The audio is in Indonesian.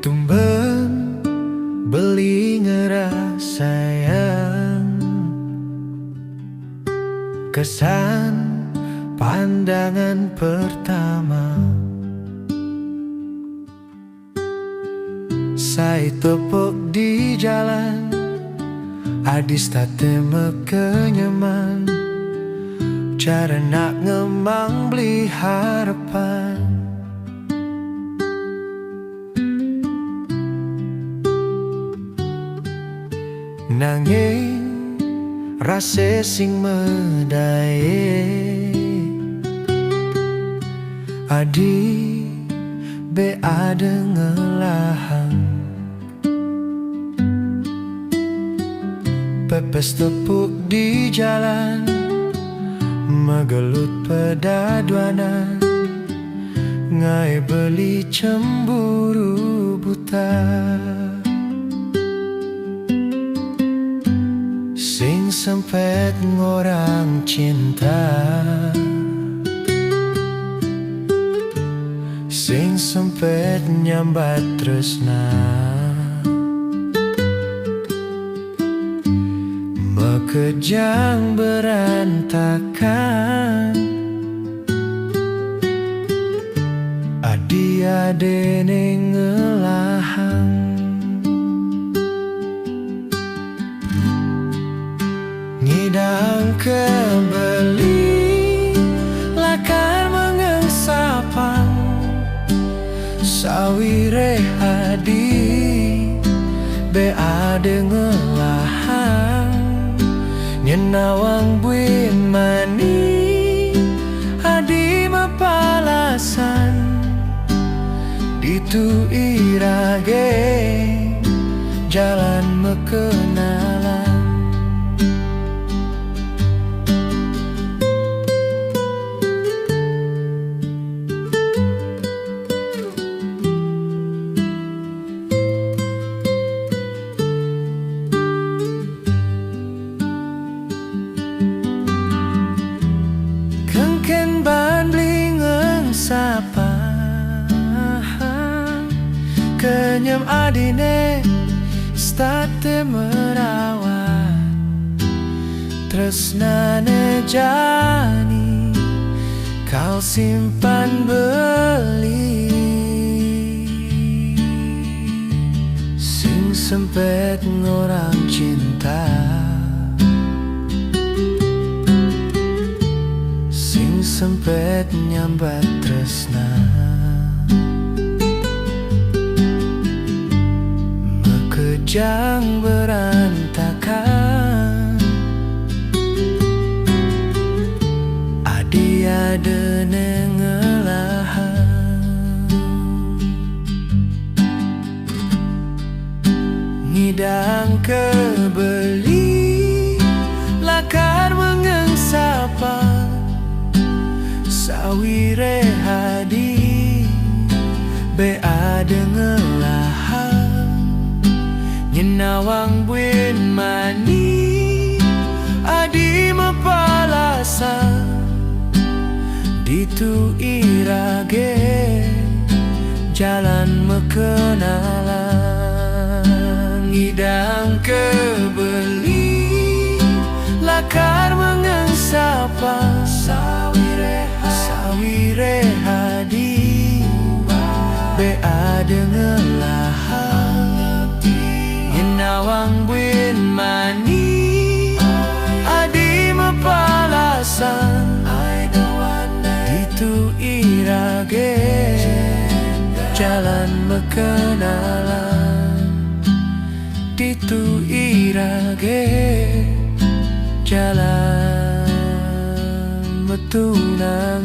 Tumben beli ngerasayang kesan pandangan pertama. Saya tepuk di jalan, adis tak temek kenyaman. Cara nak ngemang beli harapan. Nanging rasa sing medaye adi be ada ngelahang. Pepes tepuk di jalan, megelut pedaduanan, ngai beli cemburu buta. Sing sempet ngorang cinta, sing sempet nyambat tresna, mekejang berantakan. Adi adene ngelahang. Ngidang kebeli lakar mengengsapang, sawire hadi be ade ngelahang. Nyenawang buin mani hadi mapalasan, ditu irage jalan mekenalan. Kengken ban blingeng sapa, kenyam adine state merawat, tresnane jani kau simpan beli. Sing sempet ngorang cinta, sempet nyambat tresna, mekejang berantakan. Adi adene ngelahang. Ngidang kebeli lakar mengengsapa, sawire hadi be ade ngelahang. Nyenawang buin mani adi mapalasan, ditu irage jalan mekenalan. Ngidang kebeli lakar mengengsapa, sawire hadi be ade ngelahang. Nyenawang buin mani adi mapalasan, ditu irage jalan mekenalan. Ditu irage jalan metunangan.